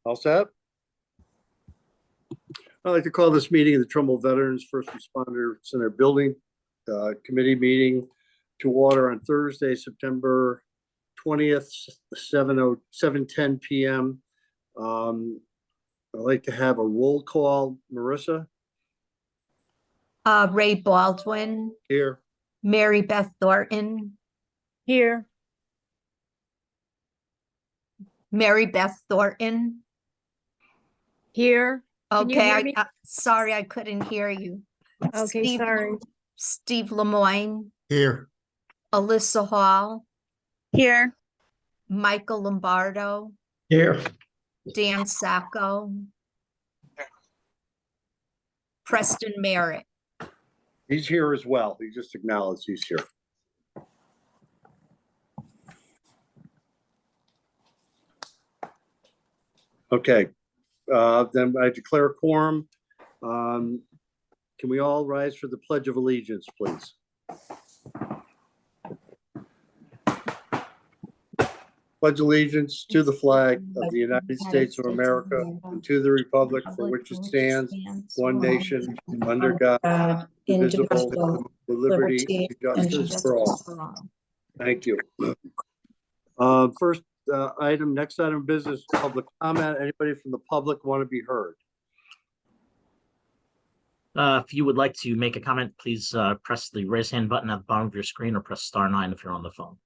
All set? I'd like to call this meeting of the Trumbull Veterans First Responder Center Building Committee meeting to order on Thursday, September 20th, 7:10 p.m. I'd like to have a roll call. Marissa? Ray Baldwin. Here. Mary Beth Thornton. Here. Mary Beth Thornton. Here. Can you hear Okay, me? sorry, I couldn't hear you. Okay, sorry. Steve Lemoyne. Here. Alyssa Hall. Here. Michael Lombardo. Here. Dan Sacco. Preston Merritt. He's here as well. He just acknowledged he's here. Okay, then I declare a quorum. Can we all rise for the Pledge of Allegiance, please? Pledge allegiance to the flag of the United States of America and to the republic for which it stands, one nation, under God, indivisible, with liberty and justice for all. Thank you. First next item of business, public comment. Anybody from the public want to be heard? If you would like to make a comment, please press the raise hand button at the bottom of your screen or press *9 if you're on the phone.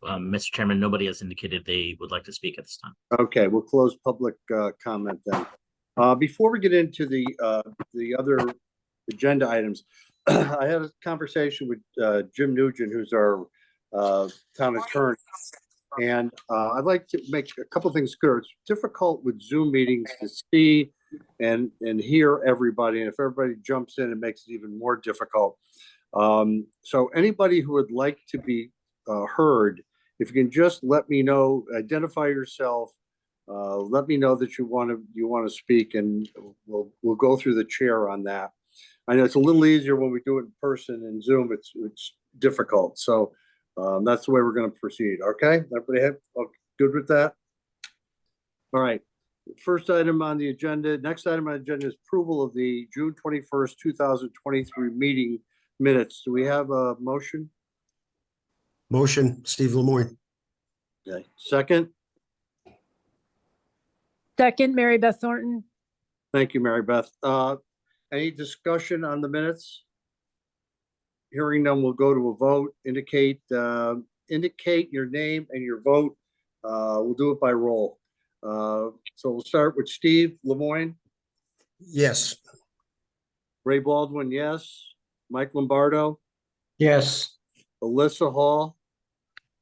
Mr. Chairman, nobody has indicated they would like to speak at this time. Okay, we'll close public comment then. Before we get into the other agenda items, I had a conversation with Jim Nugent, who's our town attorney, and I'd like to make a couple things clear. It's difficult with Zoom meetings to see and hear everybody, and if everybody jumps in, it makes it even more difficult. So anybody who would like to be heard, if you can just let me know, identify yourself, let me know that you want to speak, and we'll go through the chair on that. I know it's a little easier when we do it in person. In Zoom, it's difficult. So that's the way we're going to proceed. Okay, everybody good with that? All right. First item on the agenda. Next item on the agenda is approval of the June 21st, 2023 meeting minutes. Do we have a motion? Motion, Steve Lemoyne. Okay. Second. Second, Mary Beth Thornton. Thank you, Mary Beth. Any discussion on the minutes? Hearing none, we'll go to a vote. Indicate your name and your vote. We'll do it by roll. So we'll start with Steve Lemoyne. Yes. Ray Baldwin, yes. Mike Lombardo. Yes. Alyssa Hall.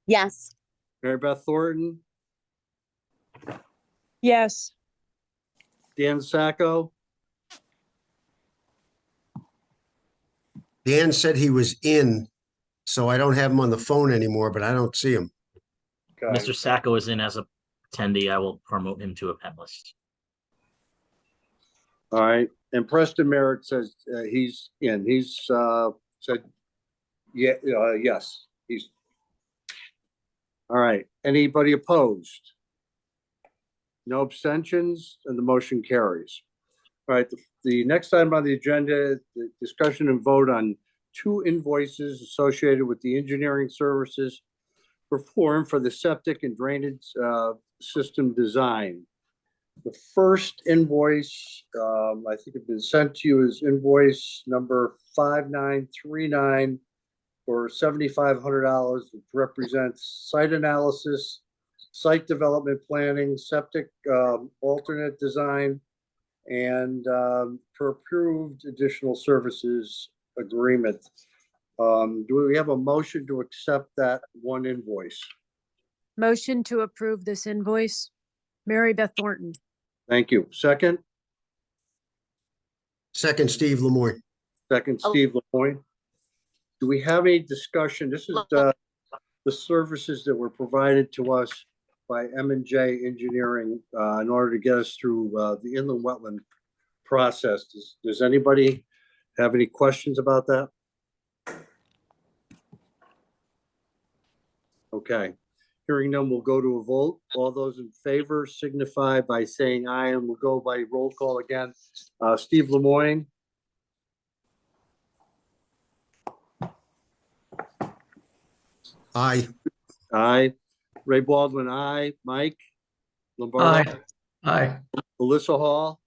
Yes. Mary Beth Thornton. Yes. Dan Sacco. Dan said he was in, so I don't have him on the phone anymore, but I don't see him. Okay. Mr. Sacco is in as a attendee. I will promote him to a panelist. All right. And Preston Merritt says he's in. He's said, yeah, yes. He's all right. Anybody opposed? No abstentions, and the motion carries. All right. The next item on the agenda, the discussion and vote on 2 invoices associated with the engineering services performed for the septic and drainage system design. The first invoice, I think it's been sent to you, is invoice number 5939 for $7,500, which represents site analysis, site development planning, septic alternate design, and for approved additional services agreement. Do we have a motion to accept that one invoice? Motion to approve this invoice. Mary Beth Thornton. Thank you. Second? Second, Steve Lemoyne. Second, Steve Lemoyne. Do we have any discussion? This is the services that were provided to us by M&J Engineering in order to get us through the inland wetland process. Does anybody have any questions about that? Okay. Hearing none, we'll go to a vote. All those in favor signify by saying aye, and we'll go by roll call again. Steve Lemoyne, Aye. aye. Ray Baldwin, aye. Mike Lombardo, Aye. Alyssa Hall,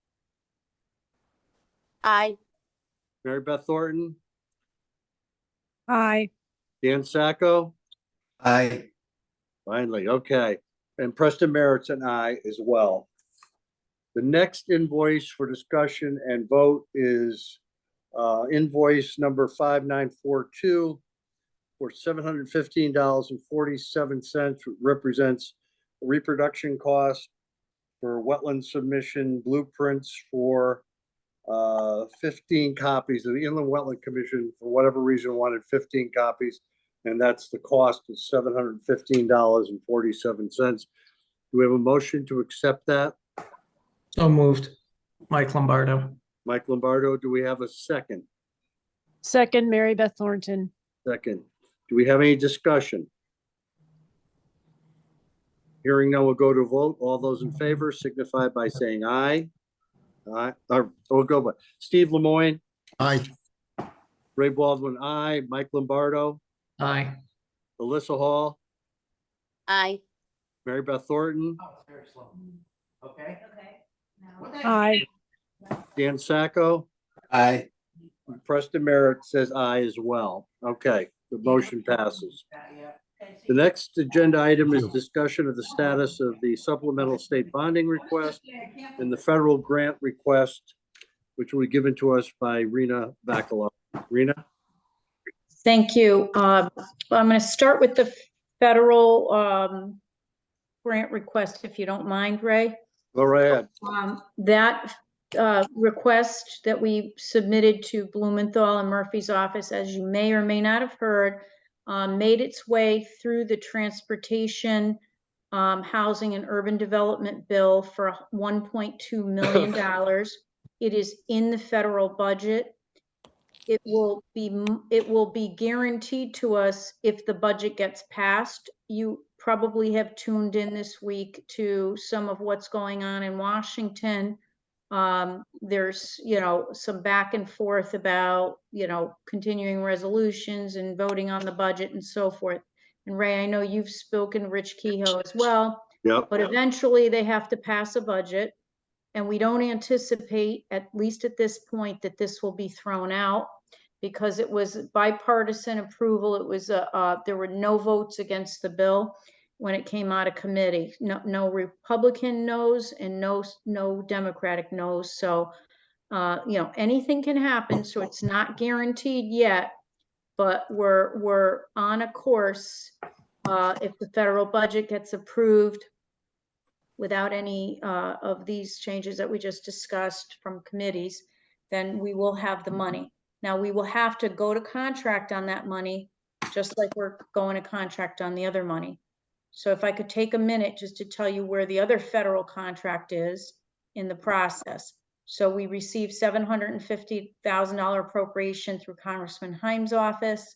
Aye. Mary Beth Thornton, Aye. Dan Sacco. Aye. Finally, okay. And Preston Merritt's an aye as well. The next invoice for discussion and vote is invoice number 5942 for $715.47, represents reproduction cost for wetland submission blueprints for 15 copies. The Inland Wetland Commission, for whatever reason, wanted 15 copies, and that's the cost of $715.47. Do we have a motion to accept that? So moved. Mike Lombardo. Mike Lombardo, do we have a second? Second, Mary Beth Thornton. Second. Do we have any discussion? Hearing none, we'll go to vote. All those in favor signify by saying aye. Aye, or we'll go by Steve Lemoyne, Aye. Ray Baldwin, aye. Mike Lombardo, Aye. Alyssa Hall, Aye. Mary Beth Thornton, Okay. Aye. Dan Sacco, Aye. Preston Merritt says aye as well. Okay, the motion passes. The next agenda item is discussion of the status of the supplemental state bonding request and the federal grant request, which will be given to us by Rena Bacala. Rena? Thank you. I'm going to start with the federal grant request, if you don't mind, Ray. Go right ahead. That request that we submitted to Blumenthal and Murphy's office, as you may or may not have heard, made its way through the Transportation, Housing and Urban Development Bill for $1.2 million. It is in the federal budget. It will be guaranteed to us if the budget gets passed. You probably have tuned in this week to some of what's going on in Washington. There's, some back and forth about, continuing resolutions and voting on the budget and so forth. And Ray, I know you've spoken to Rich Kehoe as well. Yep. But eventually they have to pass a budget. And we don't anticipate, at least at this point, that this will be thrown out because it was bipartisan approval. It was there were no votes against the bill when it came out of committee. No Republican no's and no Democratic no's. So, anything can happen. So it's not guaranteed yet, but we're on a course. If the federal budget gets approved without any of these changes that we just discussed from committees, then we will have the money. Now we will have to go to contract on that money, just like we're going to contract on the other money. So if I could take a minute just to tell you where the other federal contract is in the process. So we received $750,000 appropriation through Congressman Himes' office.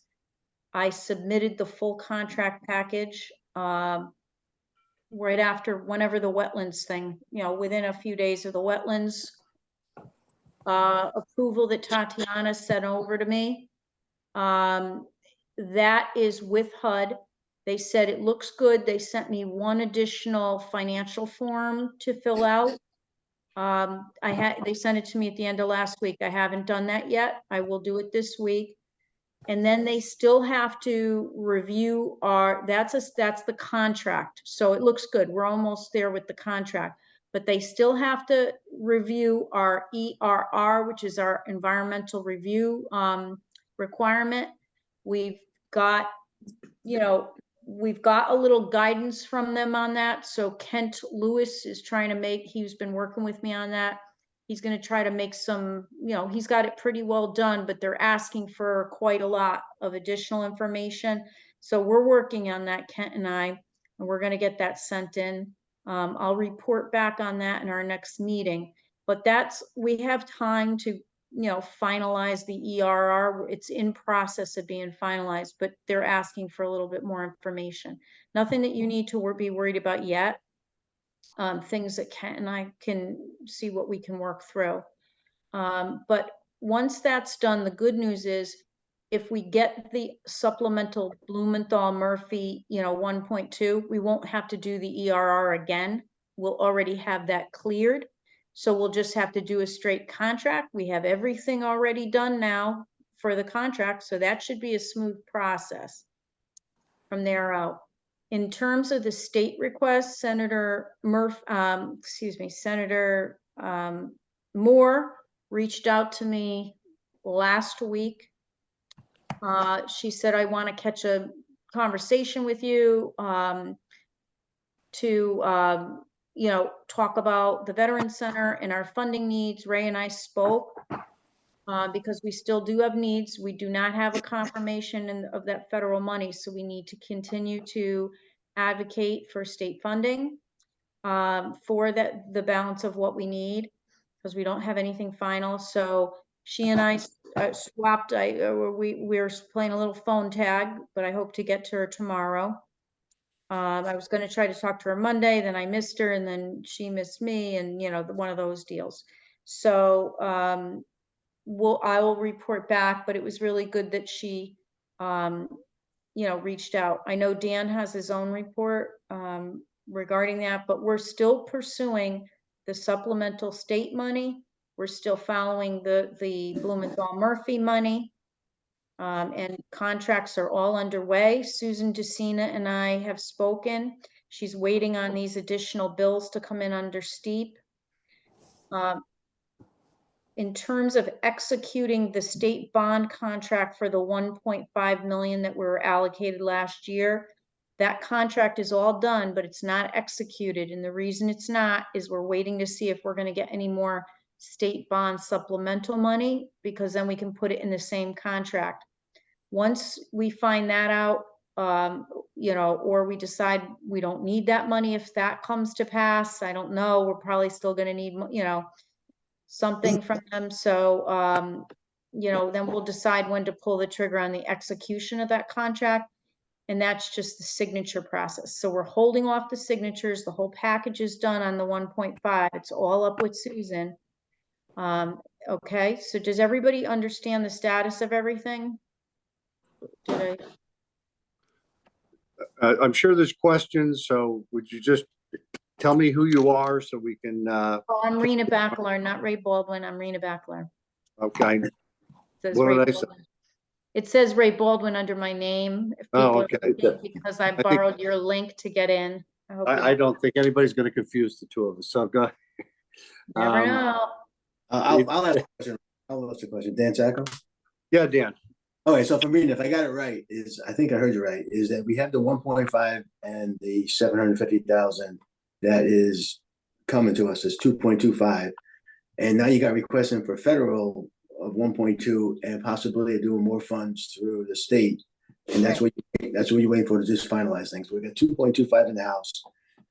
I submitted the full contract package right after whenever the wetlands thing, within a few days of the wetlands approval that Tatiana sent over to me. That is with HUD. They said it looks good. They sent me one additional financial form to fill out. They sent it to me at the end of last week. I haven't done that yet. I will do it this week. And then they still have to review that's the contract. So it looks good. We're almost there with the contract, but they still have to review our ERR, which is our environmental review requirement. We've got a little guidance from them on that. So Kent Lewis is he's been working with me on that. He's going to try to make some, he's got it pretty well done, but they're asking for quite a lot of additional information. So we're working on that, Kent and I, and we're going to get that sent in. I'll report back on that in our next meeting, but we have time to finalize the ERR. It's in process of being finalized, but they're asking for a little bit more information. Nothing that you need to be worried about yet. Things that I can see what we can work through. But once that's done, the good news is if we get the supplemental Blumenthal Murphy, 1.2, we won't have to do the ERR again. We'll already have that cleared. So we'll just have to do a straight contract. We have everything already done now for the contract. So that should be a smooth process from there out. In terms of the state request, Senator Moore reached out to me last week. She said, I want to catch a conversation with you to talk about the Veterans Center and our funding needs. Ray and I spoke because we still do have needs. We do not have a confirmation of that federal money, so we need to continue to advocate for state funding for the balance of what we need, because we don't have anything final. So she and I swapped. We're playing a little phone tag, but I hope to get to her tomorrow. I was going to try to talk to her Monday, then I missed her, and then she missed me, and one of those deals. So I will report back, but it was really good that she reached out. I know Dan has his own report regarding that, but we're still pursuing the supplemental state money. We're still following the Blumenthal Murphy money. And contracts are all underway. Susan DeCina and I have spoken. She's waiting on these additional bills to come in under STEEP. In terms of executing the state bond contract for the 1.5 million that were allocated last year, that contract is all done, but it's not executed. And the reason it's not is we're waiting to see if we're going to get any more state bond supplemental money, because then we can put it in the same contract. Once we find that out, or we decide we don't need that money, if that comes to pass, I don't know, we're probably still going to need, something from them. So, then we'll decide when to pull the trigger on the execution of that contract. And that's just the signature process. So we're holding off the signatures. The whole package is done on the 1.5. It's all up with Susan. Okay, so does everybody understand the status of everything? I'm sure there's questions, so would you just tell me who you are so we can, Oh, I'm Rena Backler, not Ray Baldwin. I'm Rena Backler. okay. Says What Ray did I say? Baldwin. It says Ray Baldwin under my name. If Oh, people are okay. thinking because I borrowed your link to get in. I hope you I don't think anybody's going to confuse the two of us, so go ahead. never know. I'll ask a question. I'll ask a question. Dan Sacco? Yeah, Dan. Okay, so if I'm reading, if I got it right, I think I heard you right, is that we have the 1.5 and the 750,000 that is coming to us as 2.25. And now you got requesting for federal of 1.2 and possibility of doing more funds through the state. And that's what you're waiting for to just finalize things. We got 2.25 in the House,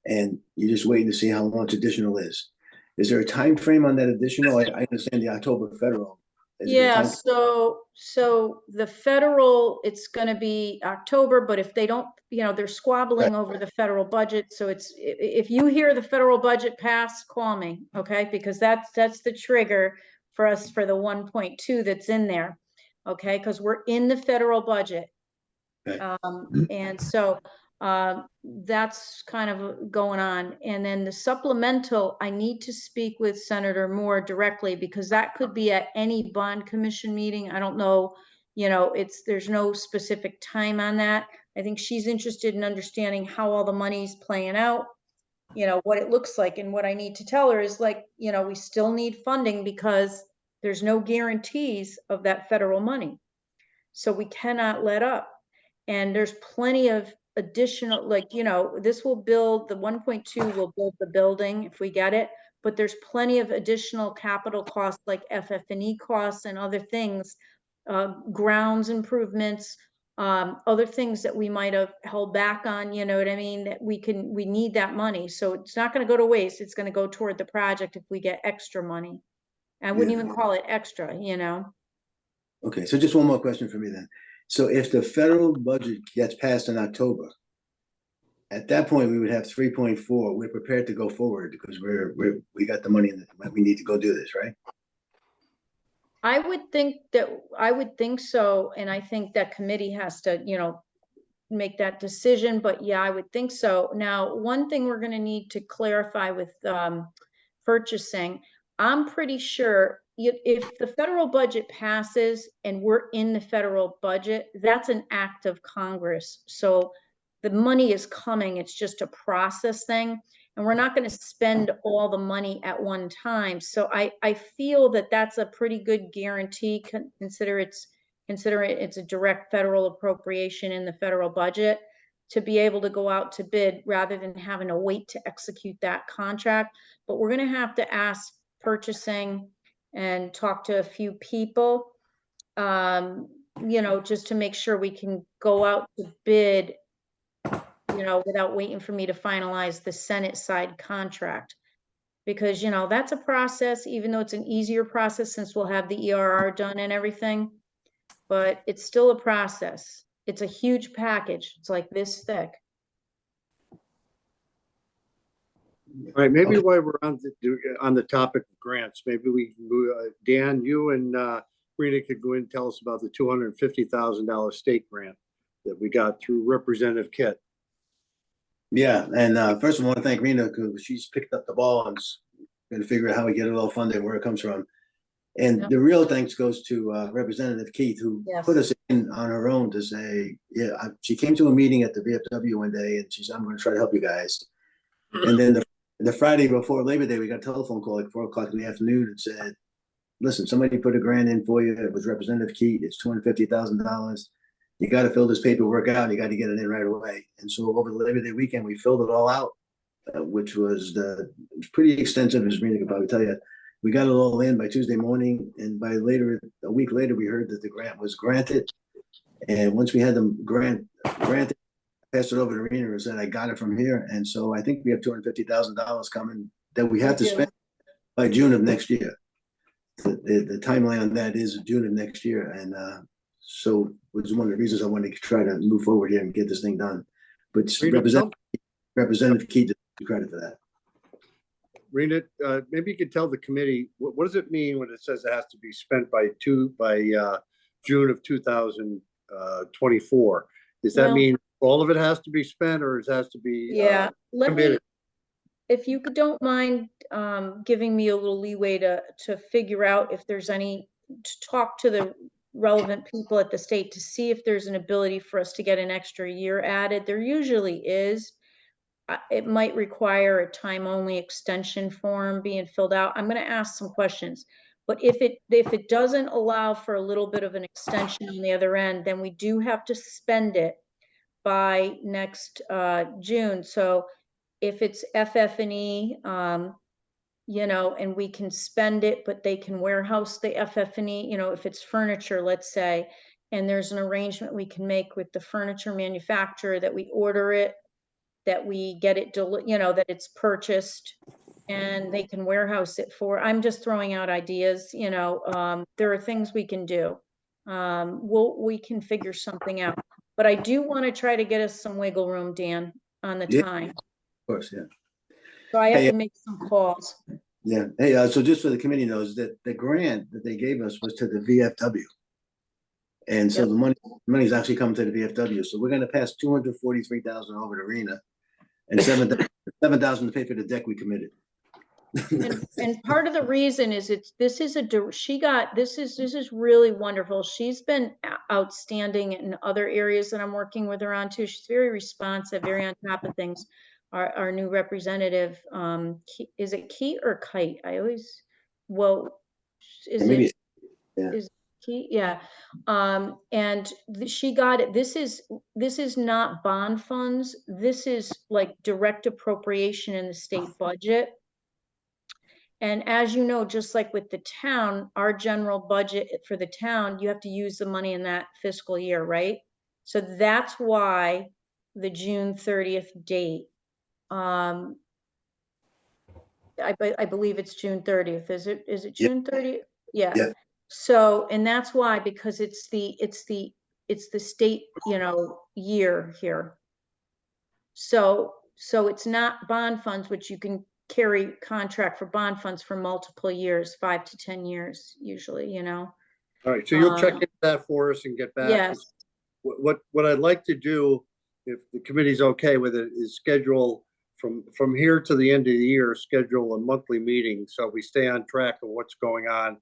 and you're just waiting to see how long additional is. Is there a time frame on that additional? I understand the October federal. Yeah, so the federal, it's going to be October, but if they don't, they're squabbling over the federal budget. So if you hear the federal budget pass, call me, okay? Because that's the trigger for us for the 1.2 that's in there, okay? Because we're in the federal budget. Okay. And so that's kind of going on. And then the supplemental, I need to speak with Senator Moore directly, because that could be at any bond commission meeting. I don't know, there's no specific time on that. I think she's interested in understanding how all the money's playing out, what it looks like. And what I need to tell her is we still need funding because there's no guarantees of that federal money. So we cannot let up. And there's plenty of additional, this will build, the 1.2 will build the building if we get it, but there's plenty of additional capital costs like FF&E costs and other things, grounds improvements, other things that we might have held back on, you know what I mean, that we need that money. So it's not going to go to waste. It's going to go toward the project if we get extra money. I wouldn't Yeah. even call it extra, you know? Okay, so just one more question for me then. So if the federal budget gets passed in October, at that point, we would have 3.4. We're prepared to go forward because we got the money that we need to go do this, right? I would think so, and I think that committee has to, you know, make that decision, but yeah, I would think so. Now, one thing we're gonna need to clarify with purchasing, I'm pretty sure if the federal budget passes and we're in the federal budget, that's an act of Congress. So the money is coming, it's just a process thing. And we're not gonna spend all the money at one time. So I feel that that's a pretty good guarantee, considering it's a direct federal appropriation in the federal budget, to be able to go out to bid rather than having to wait to execute that contract. But we're gonna have to ask purchasing and talk to a few people, you know, just to make sure we can go out to bid, you know, without waiting for me to finalize the Senate side contract. Because, you know, that's a process, even though it's an easier process since we'll have the ERR done and everything, but it's still a process. It's a huge package. It's like this thick. All right, maybe Okay. while we're on the topic of grants, maybe Dan, you and Rena could go in and tell us about the $250,000 state grant that we got through Representative Kit. Yeah, and first of all, I want to thank Rena because she's picked up the ball and going to figure out how we get it all funded, where it comes from. And Yep. the real thanks goes to Representative Keith, who Yes. put us in on her own to say, yeah, she came to a meeting at the VFW one day and she said, I'm going to try to help you guys. And then the Friday before Labor Day, we got a telephone call at 4:00 in the afternoon and said, listen, somebody put a grant in for you. It was Representative Keith. It's $250,000. You got to fill this paperwork out. And you got to get it in right away. And so over the Labor Day weekend, we filled it all out, which was pretty extensive, as Rena could probably tell you. We got it all in by Tuesday morning, and by a week later, we heard that the grant was granted. And once we had the grant granted, I passed it over to Rena and said, I got it from here. And so I think we have $250,000 coming that we have to do. spend by June of next year. The timeline on that is June of next year. And so which is one of the reasons I wanted to try to move forward here and get this thing done. But Rena, Representative Keith deserves credit for that. Rena, maybe you could tell the committee, what does it mean when it says it has to be spent by June of 2024? Does that Well- mean all of it has to be spent, or it has to be? Yeah, let me, committed? if you don't mind, giving me a little leeway to figure out if there's to talk to the relevant people at the state to see if there's an ability for us to get an extra year added. There usually is. It might require a time-only extension form being filled out. I'm gonna ask some questions. But if it doesn't allow for a little bit of an extension on the other end, then we do have to spend it by next June. So if it's FF&E, you know, and we can spend it, but they can warehouse the FF&E, you know, if it's furniture, let's say, and there's an arrangement we can make with the furniture manufacturer that we order it, that we get it, you know, that it's purchased and they can warehouse it I'm just throwing out ideas, you know, there are things we can do. We can figure something out, but I do want to try to get us some wiggle room, Dan, on the Yeah. time. Of course, yeah. So I have Hey, to make some calls. Yeah. Hey, so just so the committee knows that the grant that they gave us was to the VFW. And so Yep. the money's actually coming to the VFW. So we're going to pass 243,000 over to Rena and 7,000 to pay for the deck we committed. And part of the reason is this is really wonderful. She's been outstanding in other areas that I'm working with her on too. She's very responsive, very on top of things. Our new representative, is it Kate or Kite? Is Maybe it? Is Kate? Yeah. And she got it. This is not bond funds. This is like direct appropriation in the state budget. And as you know, just like with the town, our general budget for the town, you have to use the money in that fiscal year, right? So that's why the June 30th date. I believe it's June 30th. Is it Yeah. June 30th? Yeah. Yeah. So, and that's why, because it's the state, year here. So it's not bond funds, which you can carry contract for bond funds for multiple years, 5 to 10 years, usually, All right, so you'll check Um, into that for us and get back. yes. What I'd like to do, if the committee's okay with it, is schedule from here to the end of the year, schedule a monthly meeting so we stay on track of what's going on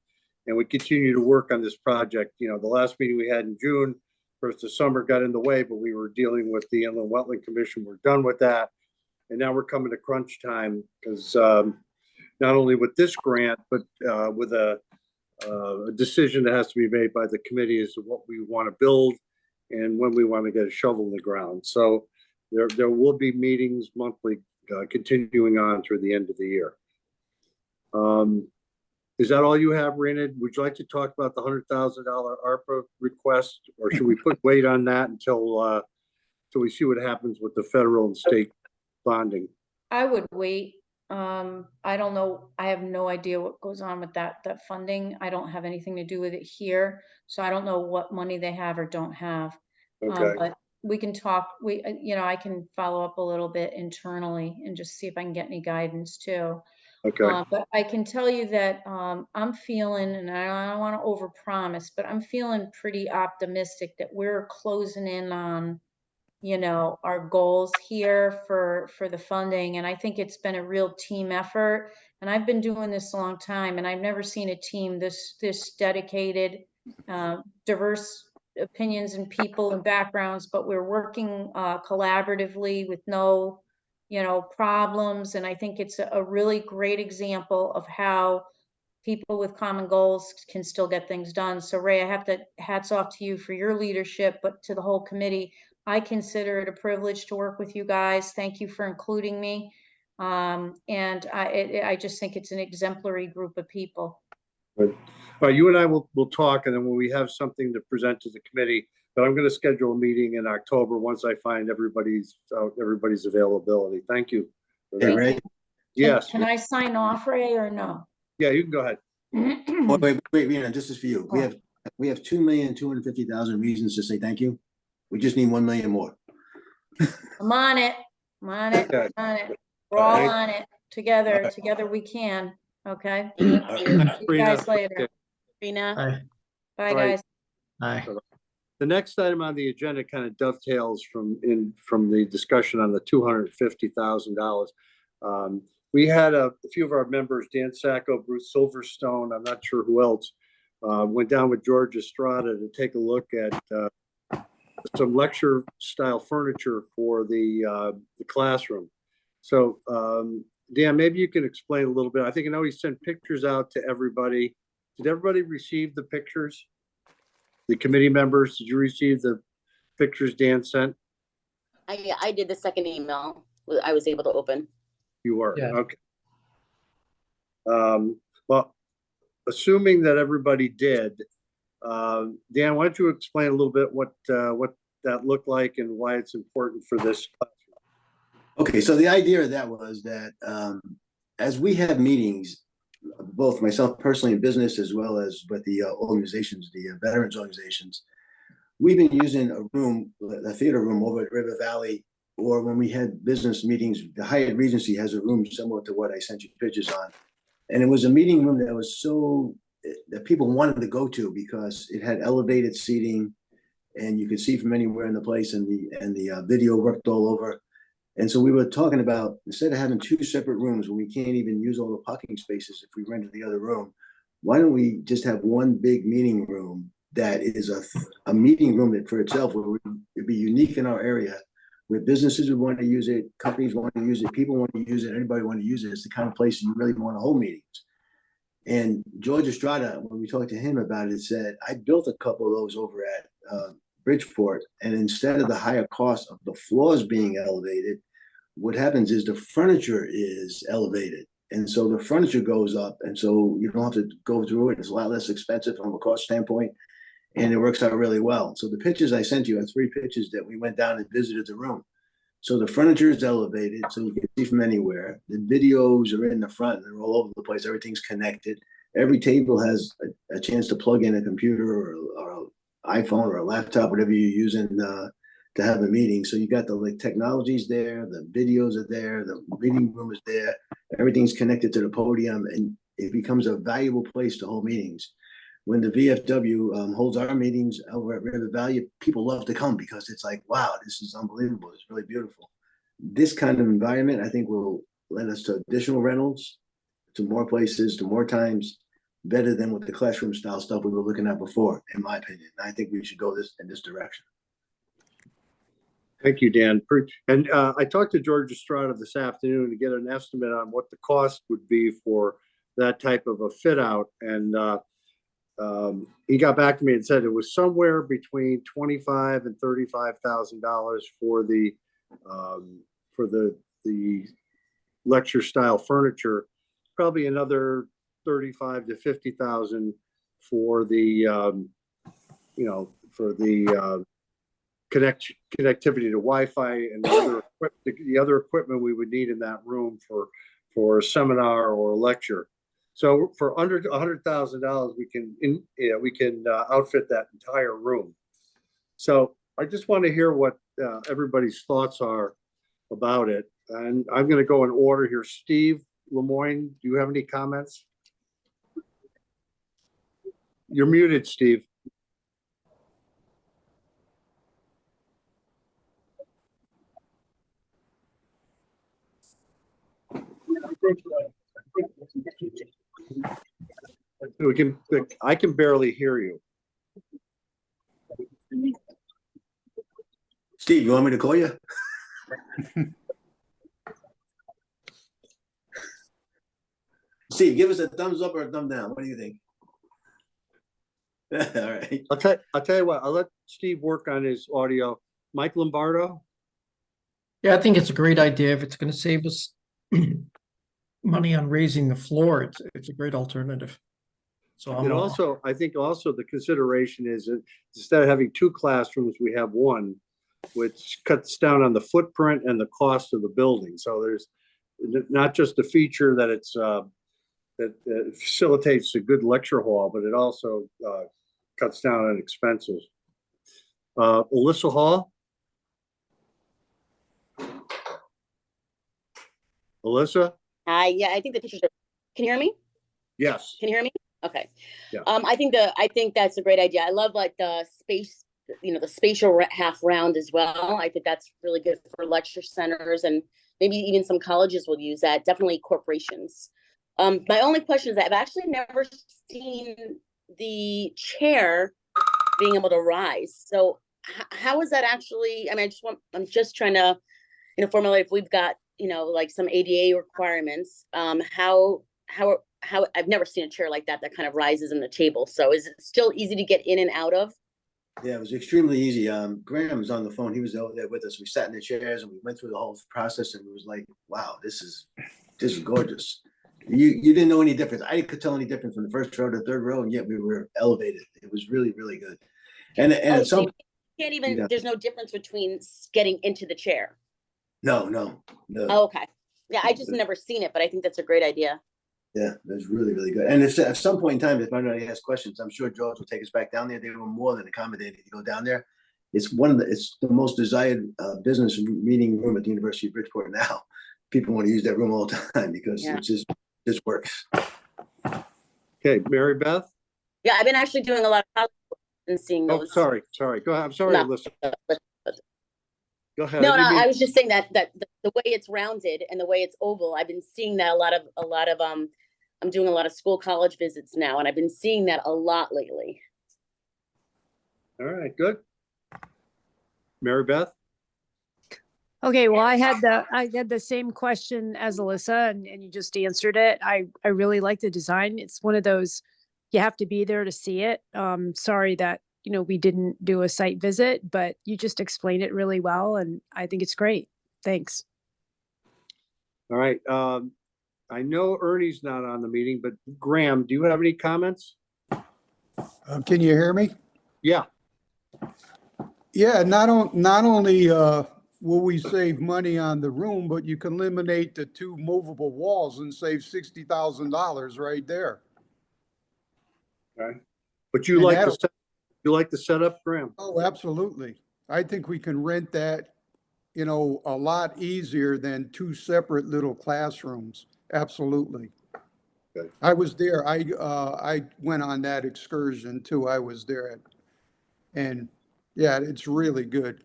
and we continue to work on this project. You know, the last meeting we had in June, first the summer got in the way, but we were dealing with the Inland Wetland Commission. We're done with that. And now we're coming to crunch time because not only with this grant, but with a decision that has to be made by the committee as to what we want to build and when we want to get a shovel in the ground. So there will be meetings monthly continuing on through the end of the year. Is that all you have, Raina? Would you like to talk about the $100,000 ARPA request, or should we wait on that until we see what happens with the federal and state bonding? I would wait. I don't know. I have no idea what goes on with that funding. I don't have anything to do with it here. So I don't know what money they have or don't have. Okay. But we can talk, I can follow up a little bit internally and just see if I can get any guidance too. Okay. But I can tell you that I'm feeling, and I don't want to overpromise, but I'm feeling pretty optimistic that we're closing in on, our goals here for the funding. And I think it's been a real team effort. And I've been doing this a long time, and I've never seen a team this dedicated, diverse opinions and people and backgrounds, but we're working collaboratively with no problems. And I think it's a really great example of how people with common goals can still get things done. So Ray, I have to hats off to you for your leadership, but to the whole committee, I consider it a privilege to work with you guys. Thank you for including me. And I just think it's an exemplary group of people. All right, you and I will talk, and then when we have something to present to the committee, but I'm going to schedule a meeting in October once I find everybody's availability. Thank you. for Hey, that. Ray, Yes, Can I sign off, Ray, or no? yeah, you can go ahead. wait, Rena, this is for you. We have 2,250,000 reasons to say thank you. We just need 1 million more. I'm on it. I'm on it. Okay. I'm on it. We're all on it together. Together we can. Okay. See you guys later. Rena. Aye. Bye, All right. guys. Aye. The next item on the agenda kind of dovetails from the discussion on the $250,000. We had a few of our members, Dan Sacco, Bruce Silverstone, I'm not sure who else, went down with George Estrada to take a look at some lecture style furniture for the classroom. So Dan, maybe you can explain a little bit. I know he sent pictures out to everybody. Did everybody receive the pictures? The committee members, did you receive the pictures Dan sent? I did the second email. I was able to open. You were, Yeah. okay. Well, assuming that everybody did, Dan, why don't you explain a little bit what that looked like and why it's important for this? Okay, so the idea of that was that as we have meetings, both myself personally in business as well as with the organizations, the veterans organizations, we've been using a room, a theater room over at River Valley, or when we had business meetings, the Hyatt Regency has a room similar to what I sent you pictures on. And it was a meeting room that was that people wanted to go to because it had elevated seating and you could see from anywhere in the place, and the video worked all over. And so we were talking about, instead of having two separate rooms when we can't even use all the parking spaces if we rented the other room, why don't we just have one big meeting room that is a meeting room that for itself would be unique in our area, where businesses would want to use it, companies want to use it, people want to use it, anybody want to use it. It's the kind of place you really want to hold meetings. And George Estrada, when we talked to him about it, said, I built a couple of those over at Bridgeport, and instead of the higher cost of the floors being elevated, what happens is the furniture is elevated. And so the furniture goes up, and so you don't have to go through it. It's a lot less expensive from a cost standpoint, and it works out really well. So the pictures I sent you are 3 pictures that we went down and visited the room. So the furniture is elevated, so you can see from anywhere. The videos are in the front, they're all over the place. Everything's connected. Every table has a chance to plug in a computer or an iPhone or a laptop, whatever you're using to have a meeting. So you got the like technologies there, the videos are there, the meeting room is there. Everything's connected to the podium, and it becomes a valuable place to hold meetings. When the VFW holds our meetings over at River Valley, people love to come because it's like, wow, this is unbelievable. It's really beautiful. This kind of environment, I think, will lend us to additional rentals, to more places, to more times, better than with the classroom style stuff we were looking at before, in my opinion. I think we should go in this direction. Thank you, Dan. And I talked to George Estrada this afternoon to get an estimate on what the cost would be for that type of a fit out. And he got back to me and said it was somewhere between $25,000 and $35,000 for the lecture style furniture. Probably another $35,000 to $50,000 for the connectivity to Wi-Fi and the other equipment we would need in that room for a seminar or a lecture. So for under $100,000, we can outfit that entire room. So I just want to hear what everybody's thoughts are about it. And I'm going to go in order here. Steve Lemoyne, do you have any comments? You're muted, Steve. I can barely hear you. Steve, you want me to call you? Steve, give us a thumbs up or a thumb down. What do you think? All right. I'll tell you what, I'll let Steve work on his audio. Mike Lombardo? Yeah, I think it's a great idea. If it's going to save us money on raising the floor, it's a great alternative. So And also, I think also the consideration is that instead of having two classrooms, we have one, which cuts down on the footprint and the cost of the building. So there's not just a feature that it's that facilitates a good lecture hall, but it also cuts down on expenses. Alyssa Hall? Alyssa? Hi, yeah, I think the teachers are, can you hear me? Yes. Can you hear me? Okay. Yeah. I think that's a great idea. I love like the space, the spatial half round as well. I think that's really good for lecture centers, and maybe even some colleges will use that. Definitely corporations. My only question is that I've actually never seen the chair being able to rise. So how is that actually? I mean, I'm just trying to, formulate if we've got, like some ADA requirements. How I've never seen a chair like that kind of rises in the table. So is it still easy to get in and out of? Yeah, it was extremely easy. Graham was on the phone. He was over there with us. We sat in the chairs and we went through the whole process, and it was like, wow, this is gorgeous. You didn't know any difference. I could tell any difference from the first row to the third row, and yet we were elevated. It was really, really good. And So you can't even, there's no difference between getting into the chair. No. Oh, okay. Yeah, I just never seen it, but I think that's a great idea. Yeah, it was really, really good. And if at some point in time, if anybody has questions, I'm sure George will take us back down there. They were more than accommodating to go down there. It's the most desired business meeting room at the University of Bridgeport now. People want to use that room all the time because it just works. Okay, Mary Beth? Yeah, I've been actually doing a lot of college and seeing Oh, those. sorry. Go ahead. I'm sorry, Alyssa. Go ahead. No, I was just saying that the way it's rounded and the way it's oval, I've been seeing that a lot of I'm doing a lot of school college visits now, and I've been seeing that a lot lately. All right, good. Mary Beth? Okay, well, I had the same question as Alyssa, and you just answered it. I really like the design. It's one of those, you have to be there to see it. Sorry that, we didn't do a site visit, but you just explained it really well, and I think it's great. Thanks. All right. I know Ernie's not on the meeting, but Graham, do you have any comments? Can you hear me? Yeah. Yeah, not only will we save money on the room, but you can eliminate the two movable walls and save $60,000 right there. Okay. But you And like that'll- you like the setup, Graham? Oh, absolutely. I think we can rent that, you know, a lot easier than two separate little classrooms. Absolutely. Okay. I was there. I went on that excursion too. I was there. And yeah, it's really good.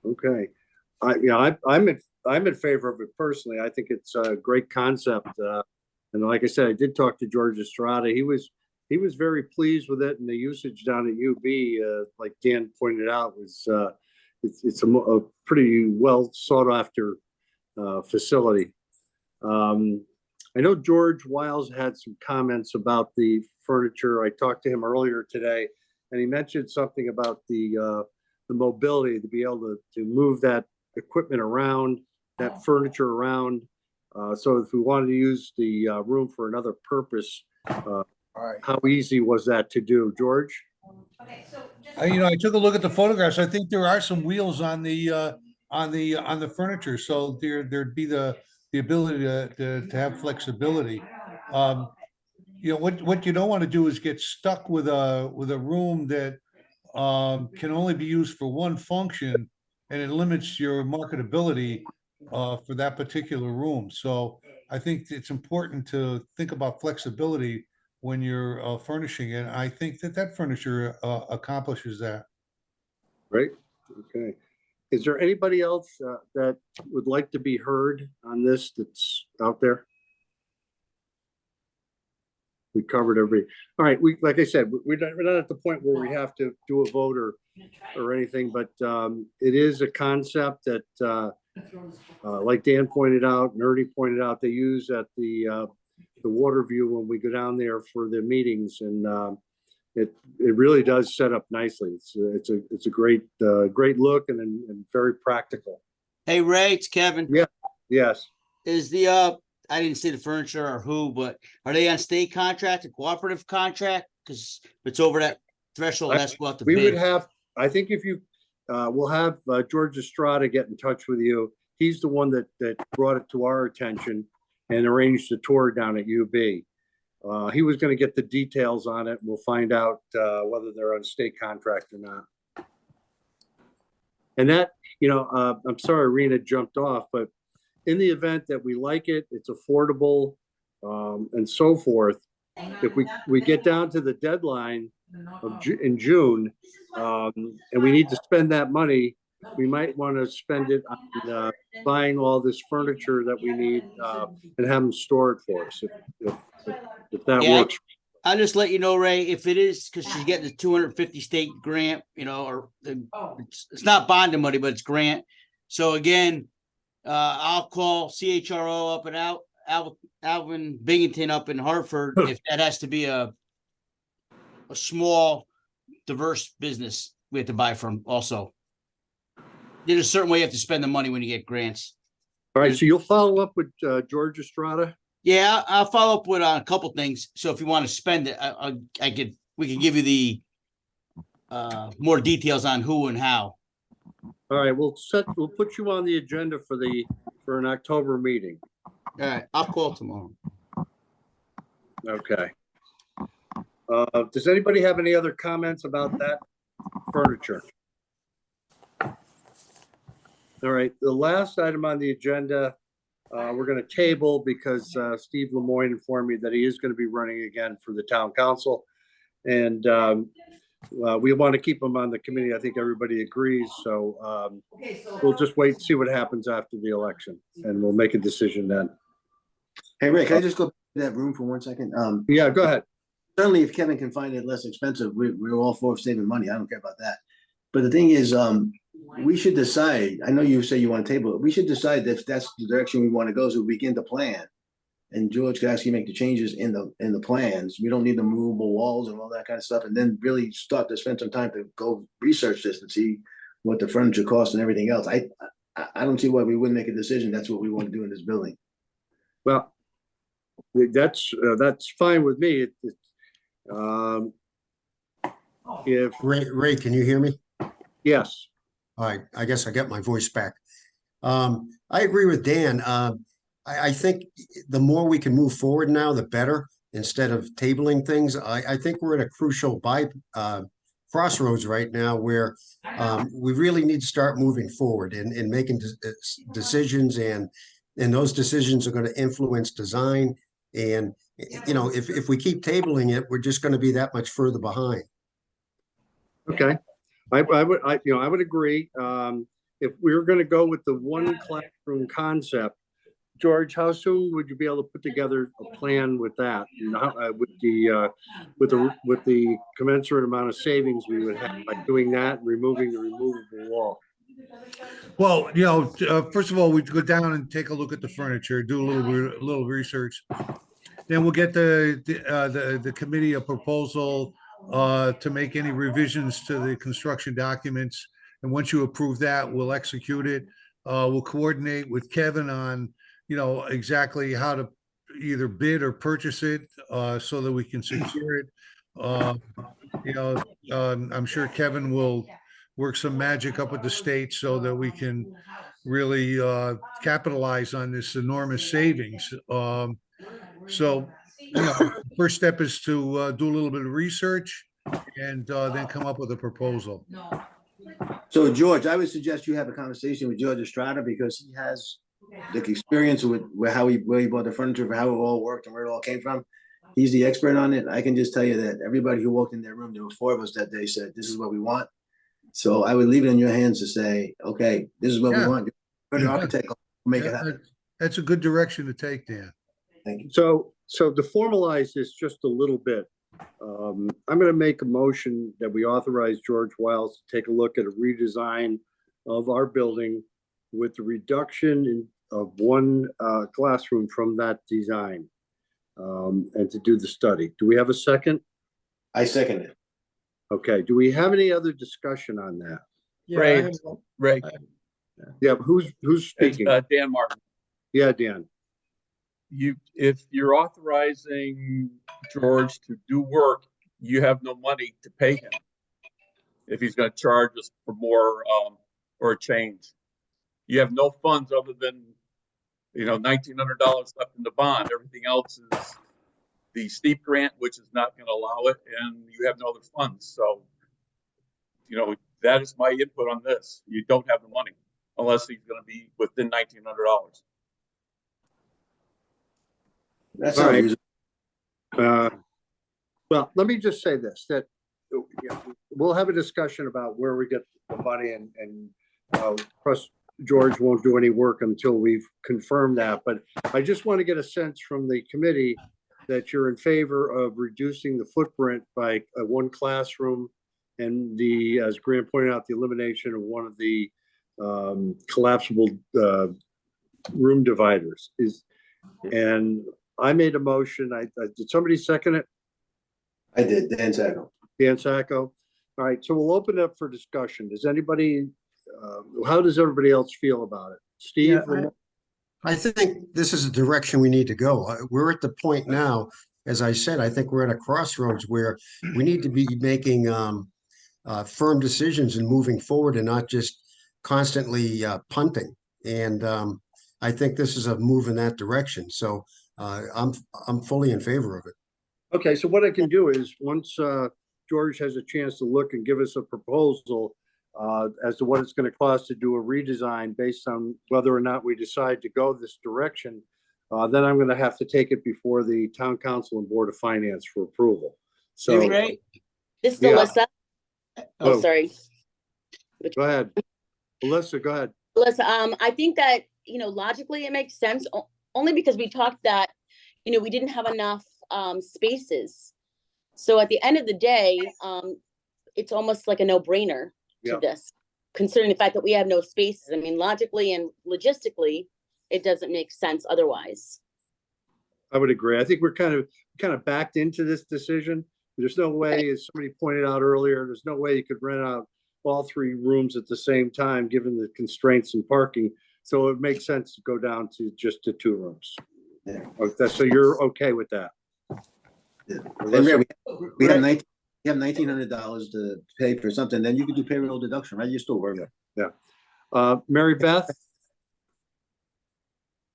Okay. I'm in favor of it personally. I think it's a great concept. And like I said, I did talk to George Estrada. He was very pleased with it, and the usage down at UB, like Dan pointed out, was it's a pretty well sought after facility. I know George Wiles had some comments about the furniture. I talked to him earlier today, and he mentioned something about the mobility, to be able to move that equipment around, that furniture around. So if we wanted to use the room for another purpose, All right. how easy was that to do, George? I took a look at the photographs. I think there are some wheels on the furniture, so there'd be the ability to have flexibility. What you don't want to do is get stuck with a room that can only be used for one function, and it limits your marketability for that particular room. So I think it's important to think about flexibility when you're furnishing it. I think that furniture accomplishes that. Right? Okay. Is there anybody else that would like to be heard on this that's out there? We covered all right. Like I said, we're not at the point where we have to do a vote or anything, but it is a concept that, like Dan pointed out, and Ernie pointed out, they use at the water view when we go down there for the meetings, and it really does set up nicely. It's a great look and very practical. Hey, Ray, it's Kevin. Yeah. Yes. Is I didn't see the furniture or who, but are they on state contract, a cooperative contract? Because if it's over that threshold, that's what the We bid. would have, I think if you, we'll have George Estrada get in touch with you. He's the one that brought it to our attention and arranged the tour down at UB. He was going to get the details on it. We'll find out whether they're on state contract or not. And that, I'm sorry, Rena jumped off, but in the event that we like it, it's affordable, and so forth. If we get down to the deadline in June, and we need to spend that money, we might want to spend it on buying all this furniture that we need and have them stored for us. If that works. I'll just let you know, Ray, if it is, because she's getting the 250 state grant, it's not bonding money, but it's grant. So again, I'll call CHRO up and Alvin Binghamton up in Hartford if that has to be a small, diverse business we have to buy from also. There's a certain way you have to spend the money when you get grants. All right, so you'll follow up with George Estrada? Yeah, I'll follow up with a couple things. So if you want to spend it, we can give you the more details on who and how. All right, we'll put you on the agenda for an October meeting. All right, I'll call tomorrow. Okay. Does anybody have any other comments about that furniture? All right, the last item on the agenda, we're going to table because Steve Lemoyne informed me that he is going to be running again for the town council. And we want to keep him on the committee. I think everybody agrees. So we'll just wait and see what happens after the election, and we'll make a decision then. Hey, Ray, can I just go to that room for 1 second? Yeah, go ahead. Certainly, if Kevin can find it less expensive, we're all for saving money. I don't care about that. But the thing is, we should decide. I know you say you want to table it. We should decide if that's the direction we want to go, so we begin to plan. And George could actually make the changes in the plans. We don't need the movable walls and all that kind of stuff, and then really start to spend some time to go research this and see what the furniture costs and everything else. I don't see why we wouldn't make a decision. That's what we want to do in this building. Well, that's fine with me. If Ray, can you hear me? yes, All right, I guess I got my voice back. I agree with Dan. I think the more we can move forward now, the better, instead of tabling things. I think we're at a crucial crossroads right now where we really need to start moving forward and making decisions, and those decisions are going to influence design. And, you know, if we keep tabling it, we're just going to be that much further behind. Okay, I would agree. If we were gonna go with the one classroom concept, George, how soon would you be able to put together a plan with that? And how, with the commensurate amount of savings we would have by doing that, and removing the removable wall? Well, you know, first of all, we'd go down and take a look at the furniture, do a little research. Then we'll get the committee a proposal to make any revisions to the construction documents. And once you approve that, we'll execute it. We'll coordinate with Kevin on, you know, exactly how to either bid or purchase it so that we can secure it. You know, I'm sure Kevin will work some magic up with the state so that we can really capitalize on this enormous savings. So, you know, first step is to do a little bit of research and then come up with a proposal. So George, I would suggest you have a conversation with George Estrada, because he has the experience with where he bought the furniture, how it all worked and where it all came from. He's the expert on it. I can just tell you that everybody who walked in their room, there were 4 of us that day, said, this is what we want. So I would leave it in your hands to say, okay, this is what we want. You're the architect, make it happen. That's a good direction to take, Dan. Thank you. So to formalize this just a little bit, I'm gonna make a motion that we authorize George Wiles to take a look at a redesign of our building with the reduction of one classroom from that design, and to do the study. Do we have a second? I second it. Okay, do we have any other discussion on that? Ray, Yeah, who's it's speaking? Dan Martin. Yeah, Dan. If you're authorizing George to do work, you have no money to pay him. If he's going to charge us for more or a change, you have no funds other than, you know, $1,900 left in the bond. Everything else is the steep grant, which is not going to allow it, and you have no other funds. So, you know, that is my input on this. You don't have the money unless he's going to be within $1,900. That's All all right. right. Well, let me just say this, that we'll have a discussion about where we get the money, and plus George won't do any work until we've confirmed that. But I just want to get a sense from the committee that you're in favor of reducing the footprint by one classroom, and the, as Grant pointed out, the elimination of one of the collapsible room dividers is. And I made a motion. Did somebody second it? I did, Dan Sacco. Dan Sacco. All right, so we'll open it up for discussion. Does anybody, how does everybody else feel about it? Steve? I think this is the direction we need to go. We're at the point now, as I said, I think we're at a crossroads where we need to be making firm decisions and moving forward, and not just constantly punting. And I think this is a move in that direction. So I'm fully in favor of it. Okay, so what I can do is, once George has a chance to look and give us a proposal as to what it's going to cost to do a redesign based on whether or not we decide to go this direction, then I'm going to have to take it before the town council and board of finance for approval. So, Ray? This is Yeah. Alyssa. Oh. Oh, sorry. Go ahead. Alyssa, go ahead. Alyssa, I think that, you know, logically it makes sense only because we talked that, you know, we didn't have enough spaces. So at the end of the day, it's almost like a no-brainer to Yeah. this, considering the fact that we have no spaces. I mean, logically and logistically, it doesn't make sense otherwise. I would agree. I think we're kind of backed into this decision. There's no way, as somebody pointed out earlier, there's no way you could rent out all 3 rooms at the same time, given the constraints in parking. So it makes sense to go down to just to 2 rooms. Yeah. Okay, so you're okay with that? Yeah. And we have you have $1,900 to pay for something, then you can do payroll deduction, right? You're still working. Mary Beth?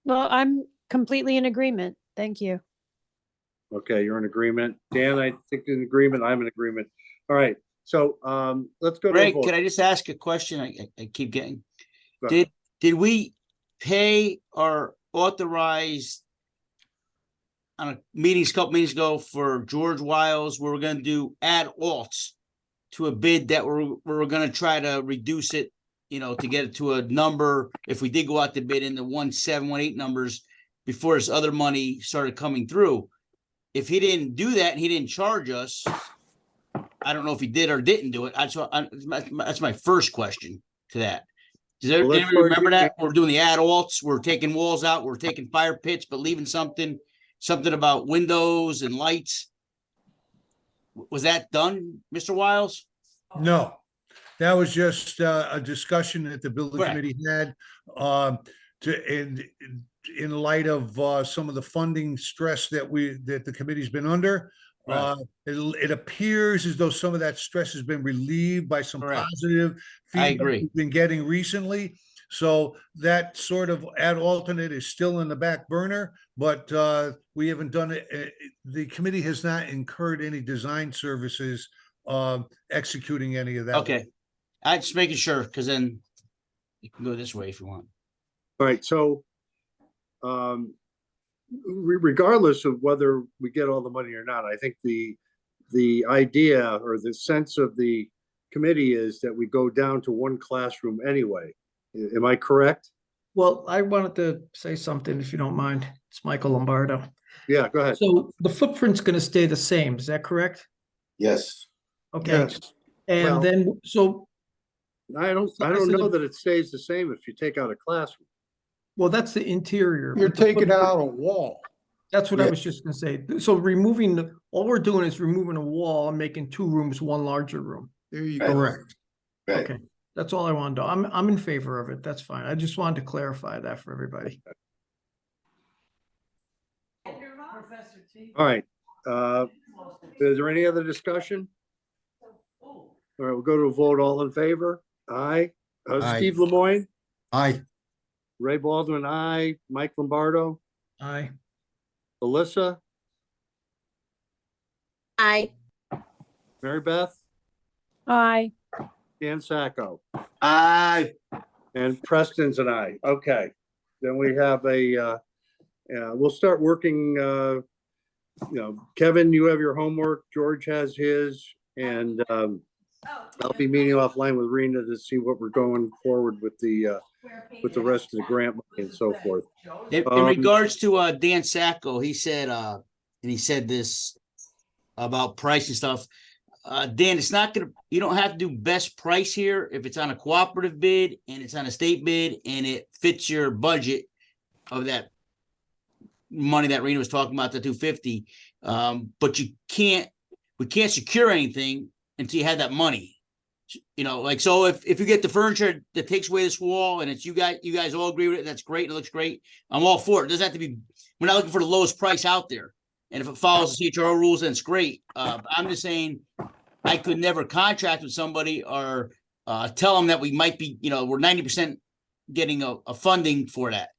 Well, I'm completely in agreement. Thank you. Okay, you're in agreement. Dan, I think in agreement. I'm in agreement. All right, so let's go to a Greg, vote. can I just ask a question? I keep getting. Go ahead. Did we pay or authorize on a couple meetings ago for George Wiles, where we're gonna do add alts to a bid that we're gonna try to reduce it, to get it to a number, if we did go out to bid in the 1.7, 1.8 numbers before this other money started coming through. If he didn't do that and he didn't charge us, I don't know if he did or didn't do it. That's my first question to that. Does Well, anybody remember that? We're doing the add alts, we're taking walls out, we're taking fire pits, but leaving something about windows and lights. Was that done, Mr. Wiles? No, that was just a discussion that the building Correct. committee had, in light of some of the funding stress that the committee's been under. Right. It appears as though some of that stress has been relieved by some Correct. positive I feedback agree. we've been getting recently. So that sort of ad alternate is still in the back burner, but we haven't done it. The committee has not incurred any design services executing any of that. Okay. I'm just making sure, because then you can go this way if you want. All right, so regardless of whether we get all the money or not, I think the idea or the sense of the committee is that we go down to one classroom anyway. Am I correct? Well, I wanted to say something, if you don't mind. It's Michael Lombardo. Yeah, go ahead. So the footprint's gonna stay the same, is that correct? Yes. Okay, Yes, and Well- then, so, I don't know that it stays the same if you take out a classroom. well, that's the interior. you're but the taking footprint- out a wall. That's what I Yeah. was just gonna say. So all we're doing is removing a wall and making two rooms, one larger room. There you Right. go. Correct. Right. Okay, that's all I wanted to, I'm in favor of it. That's fine. I just wanted to clarify that for everybody. All right, is there any other discussion? All right, we'll go to a vote. All in favor? Aye. Aye. Steve Lemoyne, Aye. Ray Baldwin, aye. Mike Lombardo, Aye. Alyssa, I, Mary Beth, Aye. Dan Sacco, Aye. and Preston's an aye. Okay, then we have we'll start working, Kevin, you have your homework, George has his, and I'll be meeting offline with Rena to see what we're going forward with the rest of the grant money and so forth. In regards to Dan Sacco, he said, and he said this about price and stuff. Dan, it's not you don't have to do best price here if it's on a cooperative bid and it's on a state bid and it fits your budget of that money that Rena was talking about, the 250. But we can't secure anything until you have that money. So if you get the furniture that takes away this wall and it's you guys all agree with it, that's great. It looks great. I'm all for it. It doesn't have to be, we're not looking for the lowest price out there. And if it follows the CHRO rules, then it's great. I'm just saying I could never contract with somebody or tell them that we might be, we're 90% getting a funding for that.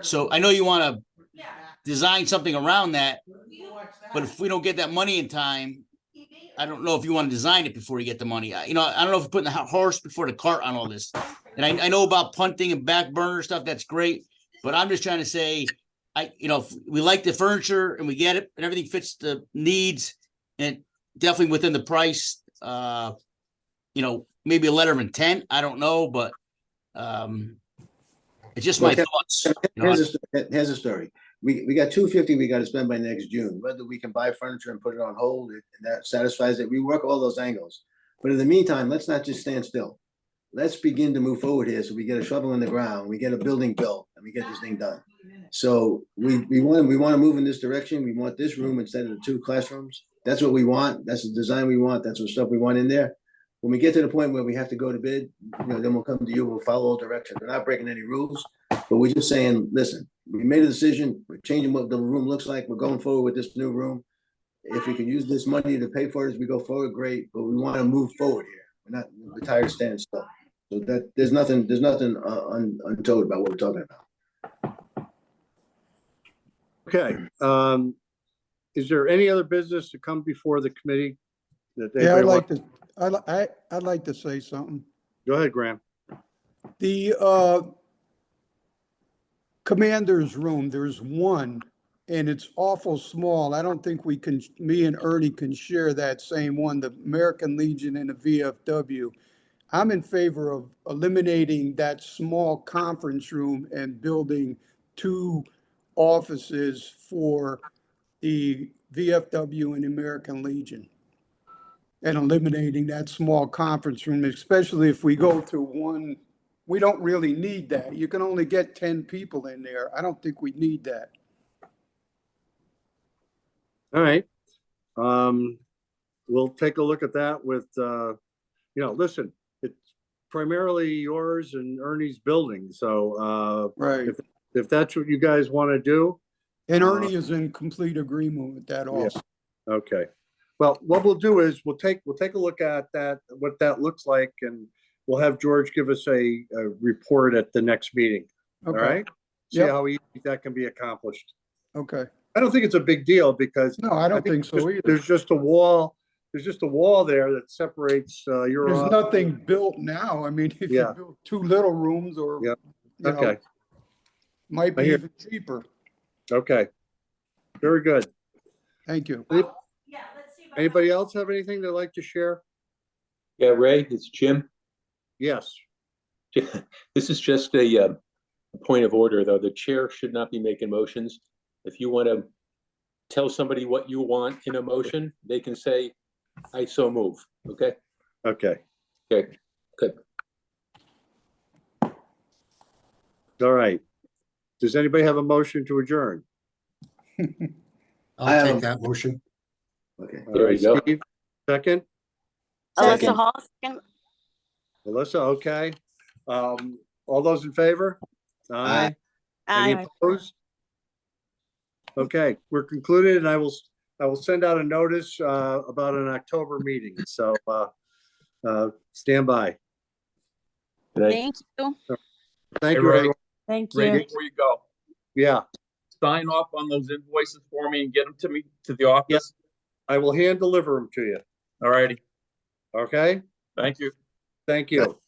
So I know you want to design something around that, but if we don't get that money in time, I don't know if you want to design it before you get the money. I don't know if you're putting the horse before the cart on all this. And I know about punting and back burner stuff. That's great. But I'm just trying to say, if we like the furniture and we get it and everything fits the needs and definitely within the price, maybe a letter of intent. I don't know, but it's just my Okay. thoughts. Here's a story. We got 250 we got to spend by next June. Whether we can buy furniture and put it on hold, and that satisfies it. We work all those angles. But in the meantime, let's not just stand still. Let's begin to move forward here so we get a shovel in the ground, we get a building built, and we get this thing done. So we want to move in this direction. We want this room instead of the two classrooms. That's what we want. That's the design we want. That's what stuff we want in there. When we get to the point where we have to go to bid, then we'll come to you. We'll follow directions. We're not breaking any rules, but we're just saying, listen, we made a decision. We're changing what the room looks like. We're going forward with this new room. if we can use this money to pay for it as we go forward, great, but we want to move forward here. We're not, we're tired of standing still. So that, there's nothing untold about what we're talking about. Okay, is there any other business to come before the committee? That Yeah, anybody I'd like to say something. Go ahead, Graham. The commander's room, there's one, and it's awful small. I don't think we can, me and Ernie can share that same one, the American Legion and the VFW. I'm in favor of eliminating that small conference room and building 2 offices for the VFW and American Legion. And eliminating that small conference room, especially if we go to one, we don't really need that. You can only get 10 people in there. I don't think we need that. All right. We'll take a look at that with, listen, it's primarily yours and Ernie's building. So, Right. if that's what you guys want to do. And Ernie is in complete agreement with that also. Okay. Well, what we'll do is we'll take a look at that, what that looks like, and we'll have George give us a report at the next meeting. All Okay. right? See Yep. how easy that can be accomplished. Okay. I don't think it's a big deal because No, I don't think so either. there's just a wall. There's just a wall there that separates your There's office. nothing built now. I mean, if you Yeah. build 2 little rooms or, Yep. you know, Okay. might I be hear- even cheaper. Okay. Very good. Thank you. Anybody else have anything they'd like to share? Yeah, Ray, it's Jim. Yes. This is just a point of order, though. The chair should not be making motions. If you want to tell somebody what you want in a motion, they can say, I so move. Okay? Okay. Okay, good. All right. Does anybody have a motion to adjourn? I'll take that motion. Okay. All There right, you go. Steve, second. Alyssa Hall, second. Melissa, okay. All those in favor? Aye. Any Aye. opposed? Okay, we're concluded, and I will send out a notice about an October meeting. So stand by. Good night. Thank you. Thank Hey, you, Ray. everyone. Thank Ray, you. before you go, Yeah, sign off on those invoices for me and get them to me to the office. I will hand deliver them to you. All righty. Okay? Thank you. Thank you.